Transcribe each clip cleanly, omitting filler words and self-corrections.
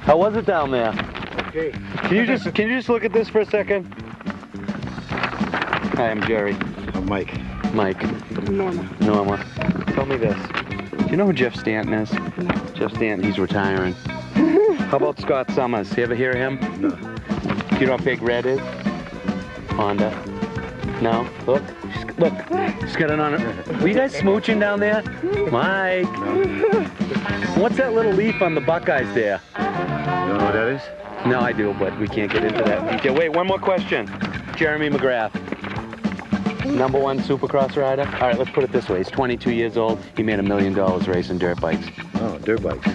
How was it down there? Okay. Can you just look at this for a second? Hi, I'm Jerry. I'm Mike. Mike. Norma. Tell me this. Do you know who Jeff Stanton is? No. Jeff Stanton, he's retiring. How about Scott Summers? You ever hear of him? No. Do you know what Big Red is? Honda. No? Look. Look. She's got it on her. Were you guys smooching down there? Mike. No. What's that little leaf on the Buckeyes there? You don't know what that is? No, I do, but we can't get into that detail. Wait, one more question. Jeremy McGrath. #1 supercross rider? All right, let's put it this way. He's 22 years old. He made $1 million racing dirt bikes. Oh, dirt bikes.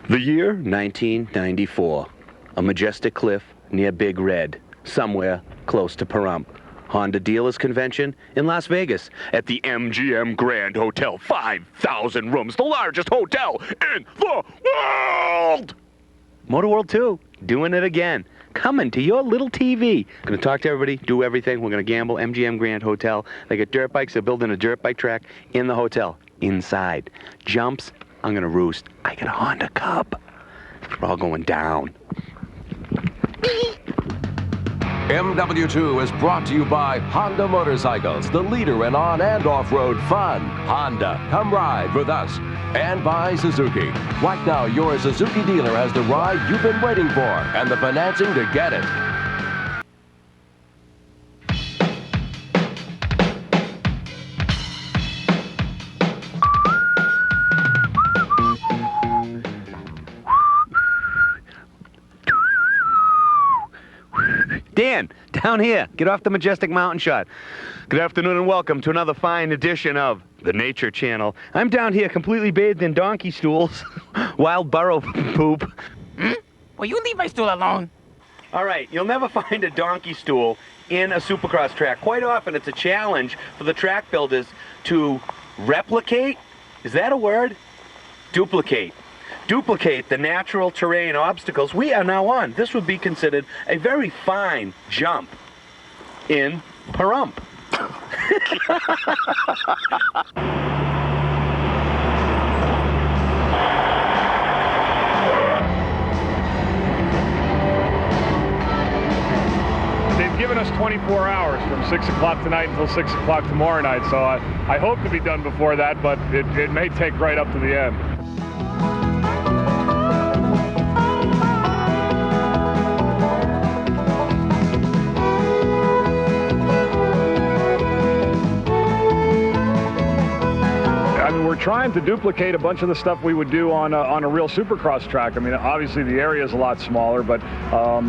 The year 1994. A majestic cliff near Big Red, somewhere close to Pahrump. Honda Dealers Convention in Las Vegas at the MGM Grand Hotel. 5,000 rooms, the largest hotel in the world! MotoWorld 2, doing it again. Coming to your little TV. Gonna talk to everybody, do everything. We're gonna gamble. MGM Grand Hotel. They got dirt bikes. They're building a dirt bike track in the hotel. Inside. Jumps. I'm gonna roost. I got a Honda Cub. We're all going down. MW2 is brought to you by Honda Motorcycles, the leader in on and off-road fun. Honda, come ride with us. And by Suzuki. Right now, your Suzuki dealer has the ride you've been waiting for and the financing to get it. Dan, down here. Get off the majestic mountain shot. Good afternoon and welcome to another fine edition of the Nature Channel. I'm down here completely bathed in donkey stools, wild burrow poop. Will you leave my stool alone? All right, you'll never find a donkey stool in a supercross track. Quite often it's a challenge for the track builders to replicate, is that a word? Duplicate the natural terrain obstacles we are now on. This would be considered a very fine jump in Pahrump. They've given us 24 hours from 6 o'clock tonight until 6 o'clock tomorrow night, so I hope to be done before that, but it may take right up to the end. We're trying to duplicate a bunch of the stuff we would do on a real supercross track. I mean, obviously the area is a lot smaller, but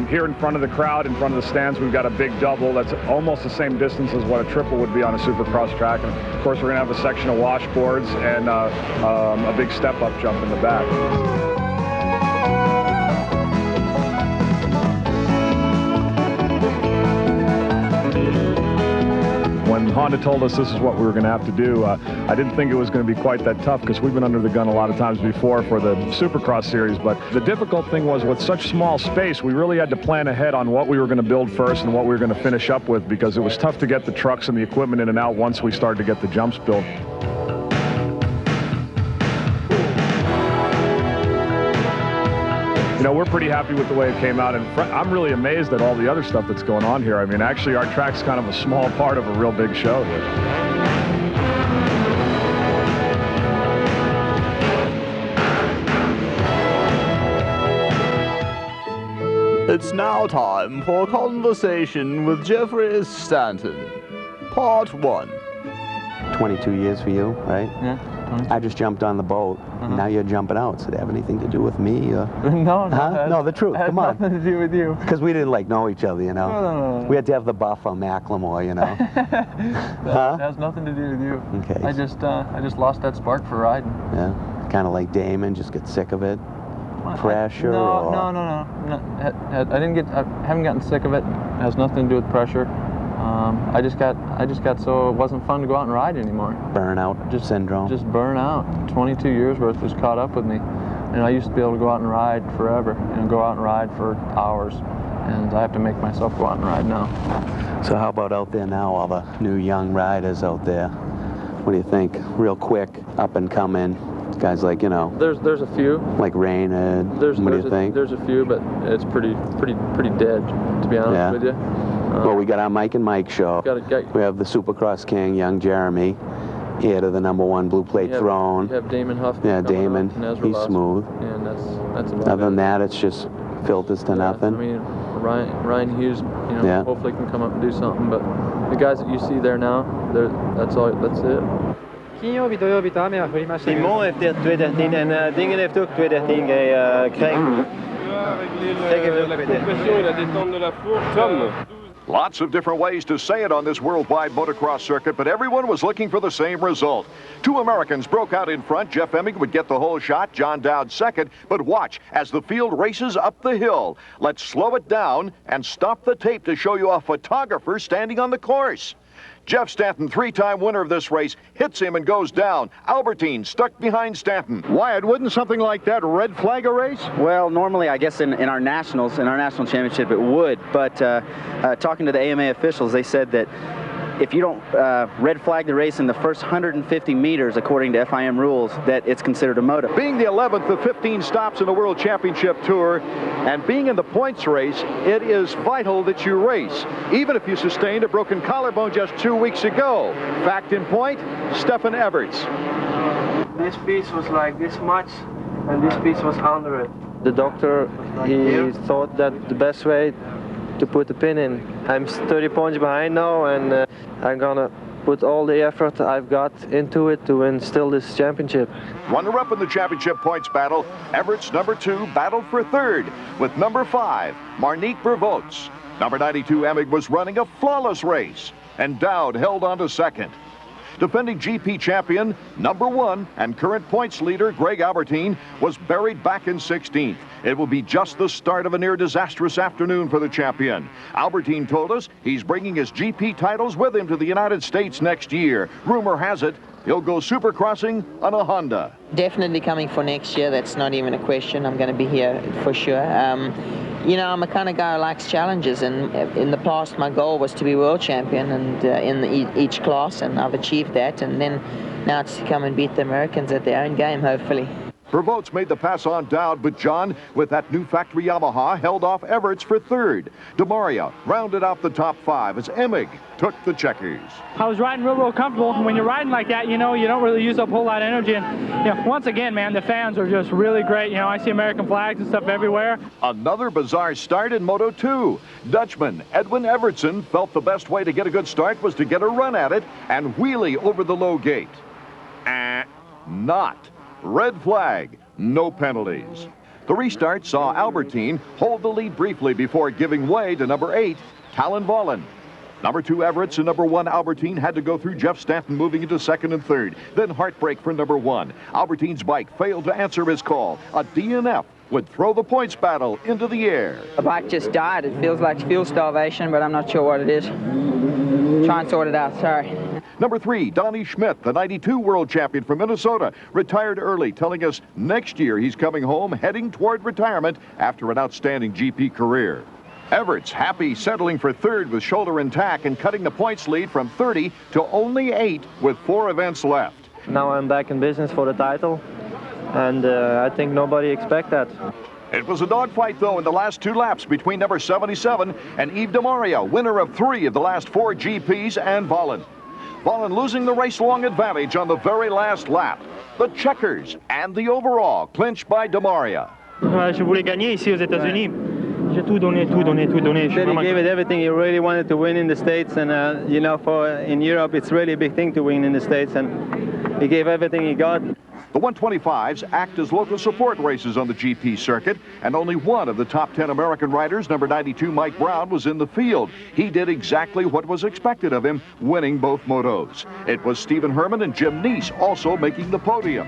here in front of the crowd, in front of the stands, we've got a big double that's almost the same distance as what a triple would be on a supercross track. And of course, we're going to have a section of washboards and a big step-up jump in the back. When Honda told us this is what we were going to have to do, I didn't think it was going to be quite that tough because we've been under the gun a lot of times before for the Supercross series, but the difficult thing was with such small space, we really had to plan ahead on what we were going to build first and what we were going to finish up with because it was tough to get the trucks and the equipment in and out once we started to get the jumps built. You know, we're pretty happy with the way it came out, and I'm really amazed at all the other stuff that's going on here. I mean, actually, our track's kind of a small part of a real big show here. It's now time for a conversation with Jeffrey Stanton. Part 1. 22 years for you, right? Yeah. I just jumped on the boat. Now you're jumping out. So, did it have anything to do with me? No, huh? No, the truth. Come on. Nothing to do with you. Because we didn't know each other, you know. No. We had to have the buff on Macklemore, you know. That has nothing to do with you. Okay. I just lost that spark for riding. Yeah. Kind of like Damon, just get sick of it. Pressure. No. I haven't gotten sick of it. It has nothing to do with pressure. I just got so it wasn't fun to go out and ride anymore. Burnout syndrome. Just burn out. 22 years worth was caught up with me. And I used to be able to go out and ride forever, go out and ride for hours. And I have to make myself go out and ride now. So how about out there now, all the new young riders out there? What do you think? Real quick, up and coming guys like, There's a few. Like Raynard. What do you think? There's a few, but it's pretty dead, to be honest with you. Well, we got our Mike and Mike show. We have the Supercross King, young Jeremy, heir to the #1 blue plate throne. You have Damon Huffman. Yeah, Damon. He's smooth. And that's about Other than that, it's just filters to nothing. I mean, Ryan Hughes, hopefully can come up and do something. But the guys that you see there now, that's it. 金曜日、土曜日と雨は降りました。 Simon heeft dit 2013 en Dingen heeft ook 2013 gekregen. Lots of different ways to say it on this worldwide motocross circuit, but everyone was looking for the same result. Two Americans broke out in front. Jeff Emming would get the whole shot, John Dowd second. But watch as the field races up the hill. Let's slow it down and stop the tape to show you a photographer standing on the course. Jeff Stanton, three-time winner of this race, hits him and goes down. Albertine stuck behind Stanton. Wyatt, wouldn't something like that red flag a race? Well, normally, I guess in our national championship, it would. But talking to the AMA officials, they said that if you don't red flag the race in the first 150 meters, according to FIM rules, that it's considered a moto. Being the 11th of 15 stops in the World Championship Tour and being in the points race, it is vital that you race, even if you sustained a broken collarbone just 2 weeks ago. Fact in point, Stefan Everts. This piece was like this much, and this piece was 100. The doctor, he thought that the best way to put the pin in. I'm 30 points behind now, and I'm gonna put all the effort I've got into it to win still this championship. Runner-up in the championship points battle, Everts, #2, battled for third with #5, Marnique Bervoets. #92, Emig was running a flawless race, and Dowd held on to second. Defending GP champion, #1, and current points leader, Greg Albertine, was buried back in 16th. It will be just the start of a near-disastrous afternoon for the champion. Albertine told us he's bringing his GP titles with him to the United States next year. Rumor has it, he'll go supercrossing on a Honda. Definitely coming for next year. That's not even a question. I'm going to be here for sure. I'm a kind of guy who likes challenges, and in the past my goal was to be world champion and in each class, and I've achieved that, and then now it's to come and beat the Americans at their own game, hopefully. Bervoets made the pass on Dowd, but John, with that new factory Yamaha, held off Everts for third. DeMaria rounded out the top 5 as Emig took the checkers. I was riding real comfortable. When you're riding like that, you don't really use up a whole lot of energy. And once again, man, the fans are just really great. I see American flags and stuff everywhere. Another bizarre start in Moto2. Dutchman Edwin Evertson felt the best way to get a good start was to get a run at it and wheelie over the low gate. Not. Red flag, no penalties. The restart saw Albertine hold the lead briefly before giving way to #8, Talon Vollen. #2 Everts and #1 Albertine had to go through Jeff Stanton moving into second and third. Then heartbreak for #1. Albertine's bike failed to answer his call. A DNF would throw the points battle into the air. The bike just died. It feels like fuel starvation, but I'm not sure what it is. Try and sort it out, sorry. #3, Donnie Schmidt, the '92 world champion from Minnesota, retired early, telling us next year he's coming home, heading toward retirement after an outstanding GP career. Everts happy settling for third with shoulder intact and cutting the points lead from 30 to only 8 with 4 events left. Now I'm back in business for the title, and I think nobody expect that. It was a dogfight, though, in the last 2 laps between #77 and Yves DeMaria, winner of 3 of the last 4 GPs, and Vollen. Vollen losing the race-long advantage on the very last lap. The checkers and the overall clinched by DeMaria. Je voulais gagner ici aux États-Unis. J'ai tout donné. He gave it everything. He really wanted to win in the States, and in Europe it's really a big thing to win in the States, and he gave everything he got. The 125s act as local support races on the GP circuit, and only one of the top 10 American riders, #92 Mike Brown, was in the field. He did exactly what was expected of him, winning both motos. It was Stephen Herman and Jim Neese also making the podium.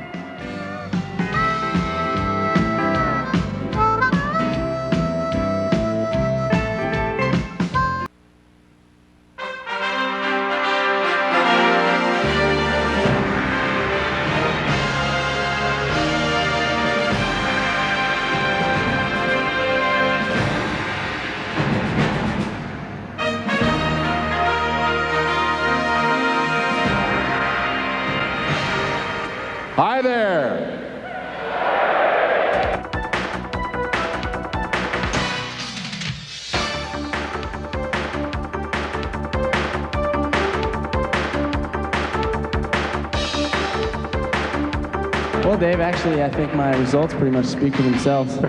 Hi there. Well, Dave, actually, I think my results pretty much speak for themselves.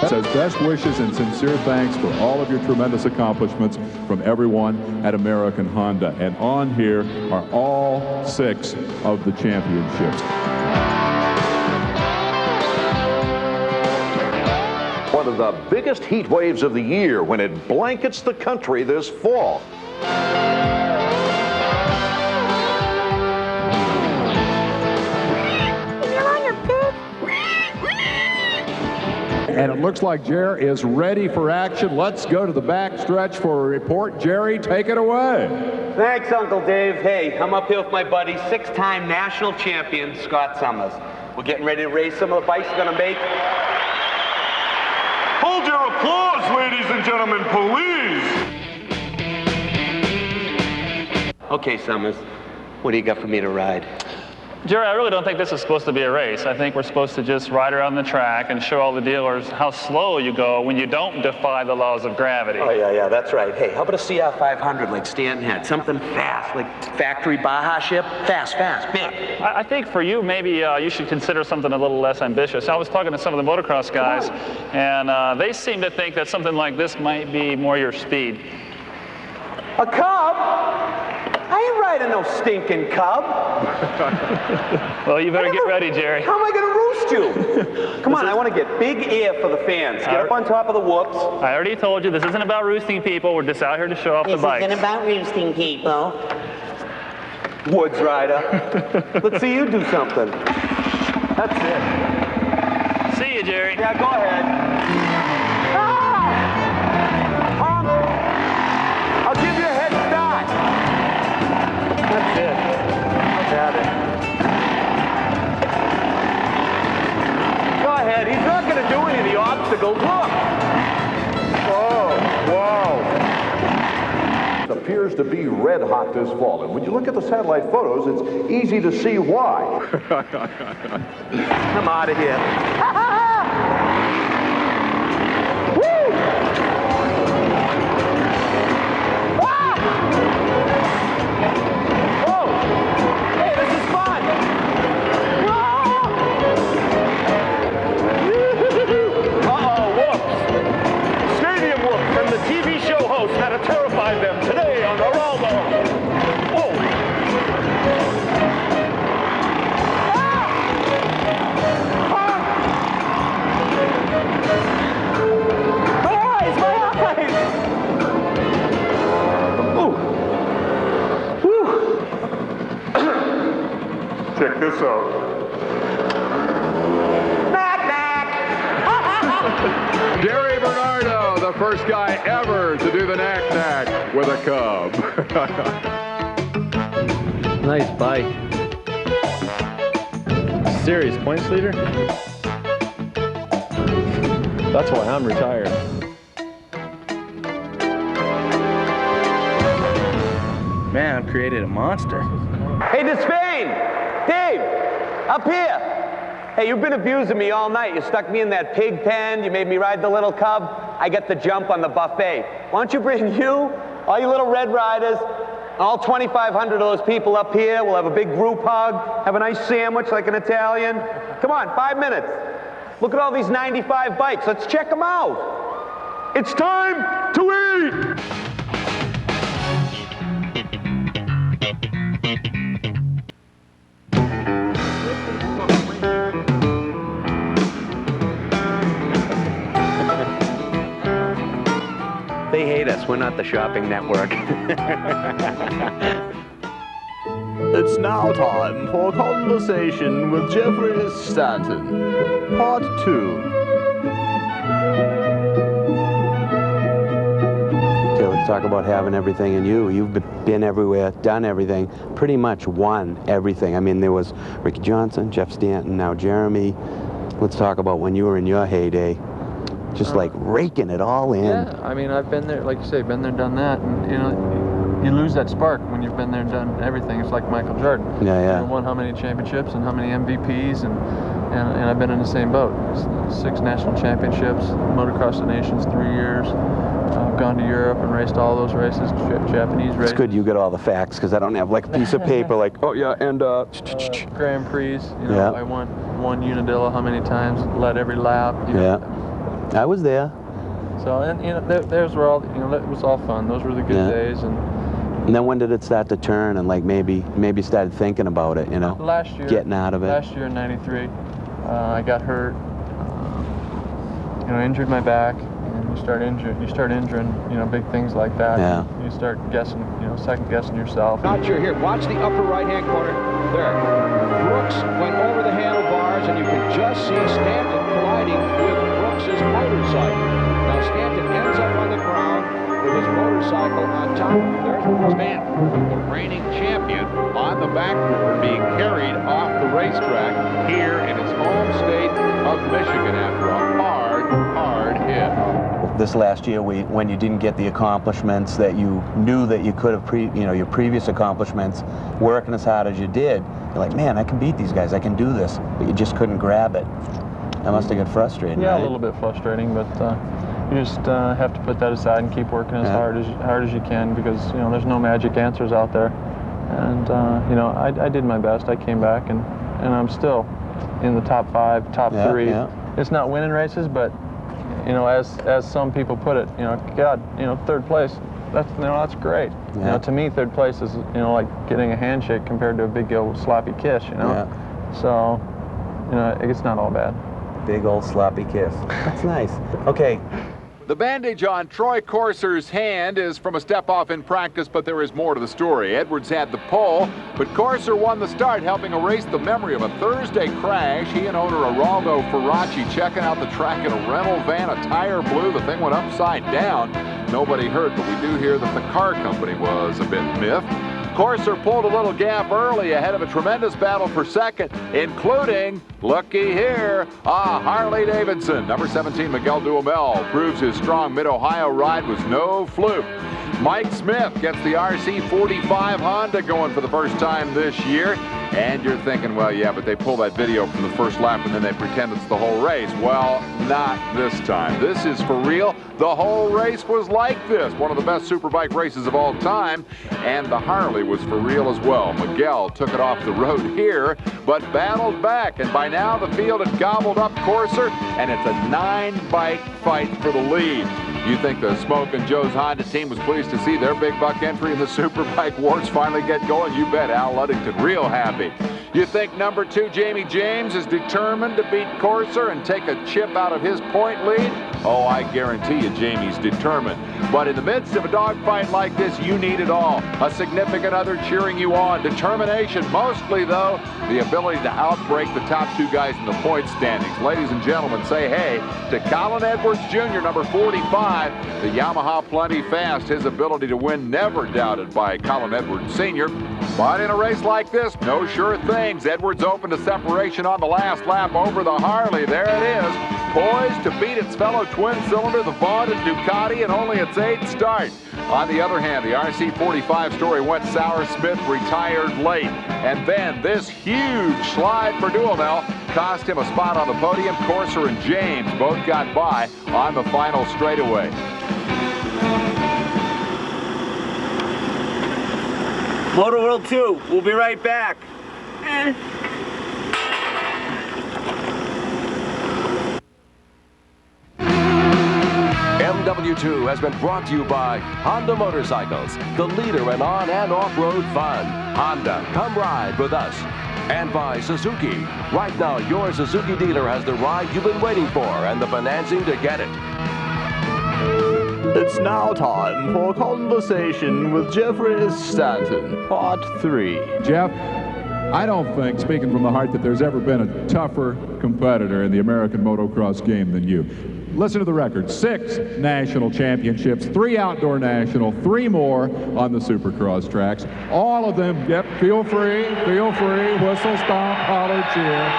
Says best wishes and sincere thanks for all of your tremendous accomplishments from everyone at American Honda. And on here are all 6 of the championships. One of the biggest heat waves of the year when it blankets the country this fall. And it looks like Jerry is ready for action. Let's go to the back stretch for a report. Jerry, take it away. Thanks, Uncle Dave. Hey, I'm up here with my buddy, 6-time national champion, Scott Summers. We're getting ready to race some of the bikes we're going to make. Hold your applause, ladies and gentlemen, please. Okay, Summers, what do you got for me to ride? Jerry, I really don't think this is supposed to be a race. I think we're supposed to just ride around the track and show all the dealers how slow you go when you don't defy the laws of gravity. Oh, yeah, that's right. Hey, how about a CR 500 like Stanton had? Something fast, like factory Baja ship? Fast, big. I think for you, maybe you should consider something a little less ambitious. I was talking to some of the motocross guys, and they seem to think that something like this might be more your speed. A Cub? I ain't riding no stinking Cub. Well, you better get ready, Jerry. How am I going to roost you? Come on, I want to get big air for the fans. Get up on top of the whoops. I already told you, this isn't about roosting people. We're just out here to show off the bikes. This isn't about roosting people. Woods rider. Let's see you do something. That's it. See you, Jerry. Yeah, go ahead. I'll give you a head start. That's it. Got it. Go ahead. He's not going to do any of the obstacles. Look. It appears to be red hot this fall, and when you look at the satellite photos, it's easy to see why. I'm out of here. Check this out. Jerry Bernardo, the first guy ever to do the knack-knack with a Cub. Nice bike. Serious points leader? That's why I'm retired. Man, I've created a monster. Hey, Despain! Dave! Up here! Hey, you've been abusing me all night. You stuck me in that pig pen. You made me ride the little Cub. I get the jump on the buffet. Why don't you bring you, all you little Red Riders, all 2,500 of those people up here. We'll have a big group hug, have a nice sandwich like an Italian. Come on, 5 minutes. Look at all these 95 bikes. Let's check them out. It's time to eat! They hate us. We're not the shopping network. It's now time for a conversation with Jeffrey Stanton, Part 2. Okay, let's talk about having everything in you. You've been everywhere, done everything, pretty much won everything. I mean, there was Ricky Johnson, Jeff Stanton, now Jeremy. Let's talk about when you were in your heyday. Just like raking it all in. Yeah, I mean, I've been there, like you say, been there, done that, and you know, you lose that spark when you've been there and done everything. It's like Michael Jordan. Yeah, yeah. You know, won how many championships and how many MVPs, and I've been in the same boat. 6 national championships, Motocross the Nations 3 years. I've gone to Europe and raced all those races, Japanese races. It's good you get all the facts, because I don't have like a piece of paper like, oh yeah, and Grand Prix, you know, I won Unadilla how many times, led every lap. You know. I was there. So, and you know, there's where all, you know, it was all fun. Those were the good days. And then when did it start to turn and like maybe started thinking about it, you know? Last year. Getting out of it. Last year in '93, I got hurt. You know, injured my back, and you start injuring, you know, big things like that. Yeah. You start guessing, you know, second guessing yourself. Not sure here. Watch the upper right-hand corner. There. Brooks went over the handlebars, and you can just see Stanton colliding with Brooks's motorcycle. Now Stanton ends up on the ground with his motorcycle on top. There's Brooks. Stanton, the reigning champion, on the backboard, being carried off the racetrack here in his home state of Michigan after a hard hit. This last year, when you didn't get the accomplishments that you knew that you could have, your previous accomplishments, working as hard as you did, you're like, man, I can beat these guys, I can do this, but you just couldn't grab it. That must have got frustrating. Yeah, right? a little bit frustrating, but you just have to put that aside and keep working as hard as you can, because you know there's no magic answers out there. And you know, I did my best. I came back, and I'm still in the top 5, top 3. Yeah. It's not winning races, but you know, as some people put it, you know, God, you know, 3rd place, that's great. Yeah. You know, to me, 3rd place is, you know, like getting a handshake compared to a big old sloppy kiss, you know. Yeah. So, you know, it's not all bad. Big old sloppy kiss. That's nice. Okay. The bandage on Troy Corser's hand is from a step-off in practice, but there is more to the story. Edwards had the pole, but Corser won the start, helping erase the memory of a Thursday crash. He and owner Geraldo Ferracci checking out the track in a rental van. A tire blew. The thing went upside down. Nobody hurt, but we do hear that the car company was a bit miffed. Corser pulled a little gap early ahead of a tremendous battle for second, including, looky here, Harley Davidson. Number 17, Miguel Duhamel, proves his strong Mid-Ohio ride was no fluke. Mike Smith gets the RC45 Honda going for the first time this year. And you're thinking, well, yeah, but they pull that video from the first lap and then they pretend it's the whole race. Well, not this time. This is for real. The whole race was like this. One of the best Superbike races of all time. And the Harley was for real as well. Miguel took it off the road here, but battled back. And by now the field had gobbled up Corser, and it's a 9-bike fight for the lead. You think the Smoke and Joe's Honda team was pleased to see their big buck entry in the Superbike wars finally get going? You bet. Al Ludington real happy. You think number 2, Jamie James, is determined to beat Corser and take a chip out of his point lead? Oh, I guarantee you Jamie's determined. But in the midst of a dogfight like this, you need it all. A significant other cheering you on. Determination, mostly, though, the ability to outbreak the top 2 guys in the point standings. Ladies and gentlemen, say hey to Colin Edwards Jr., number 45, the Yamaha Plenty Fast. His ability to win never doubted by Colin Edwards Sr. But in a race like this, no sure things. Edwards opened a separation on the last lap over the Harley. There it is, poised to beat its fellow twin-cylinder, the vaunted Ducati, in only its 8th start. On the other hand, the RC45 story went sour. Smith retired late. And then this huge slide for Duhamel cost him a spot on the podium. Corser and James both got by on the final straightaway. MotoWorld 2, we'll be right back. MW2 has been brought to you by Honda Motorcycles, the leader in on and off-road fun. Honda, come ride with us. And by Suzuki. Right now, your Suzuki dealer has the ride you've been waiting for and the financing to get it. It's now time for Conversation with Jeffrey Stanton, Part 3. Jeff, I don't think, speaking from the heart, that there's ever been a tougher competitor in the American motocross game than you. Listen to the record: 6 national championships, 3 outdoor national, 3 more on the supercross tracks. All of them, yep, feel free, whistle, stomp, holler, cheer.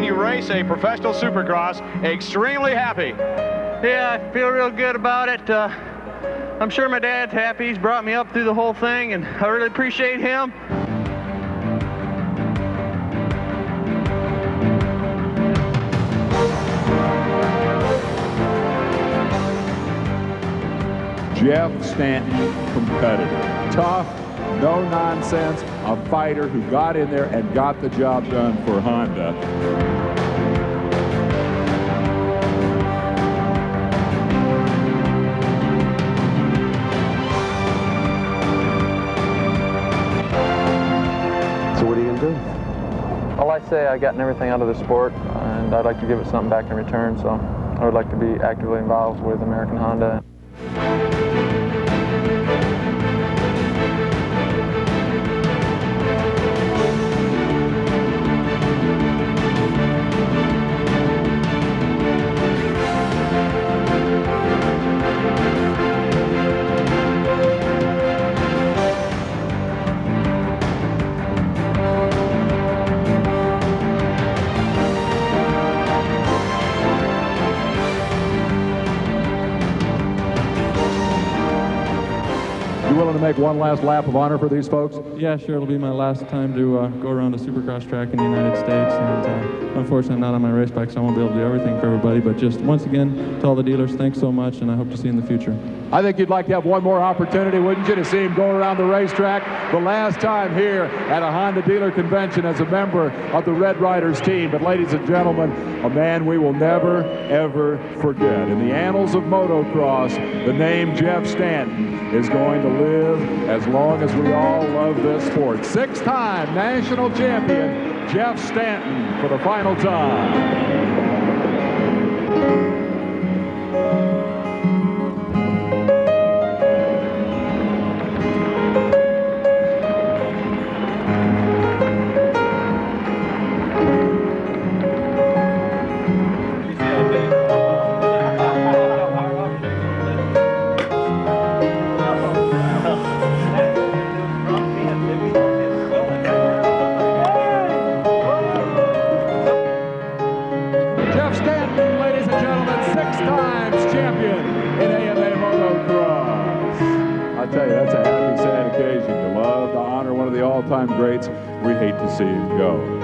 you race a professional supercross extremely happy. Yeah, I feel real good about it. I'm sure my dad's happy. He's brought me up through the whole thing, and I really appreciate him. Jeff Stanton, competitor. Tough, no nonsense, a fighter who got in there and got the job done for Honda. So what are you going to do? Well, I say I've gotten everything out of the sport, and I'd like to give it something back in return, so I would like to be actively involved with American Honda. Willing to make one last lap of honor for these folks? Yeah, sure. It'll be my last time to go around a supercross track in the United States. And unfortunately, I'm not on my race bike, so I won't be able to do everything for everybody. But just once again, to all the dealers, thanks so much, and I hope to see you in the future. I think you'd like to have one more opportunity, wouldn't you, to see him go around the racetrack the last time here at a Honda dealer convention as a member of the Red Riders team. But ladies and gentlemen, a man we will never, ever forget. In the annals of motocross, the name Jeff Stanton is going to live as long as we all love this sport. Six-time national champion, Jeff Stanton, for the final time. That's a happy, sad occasion. You love to honor one of the all-time greats. We hate to see him go.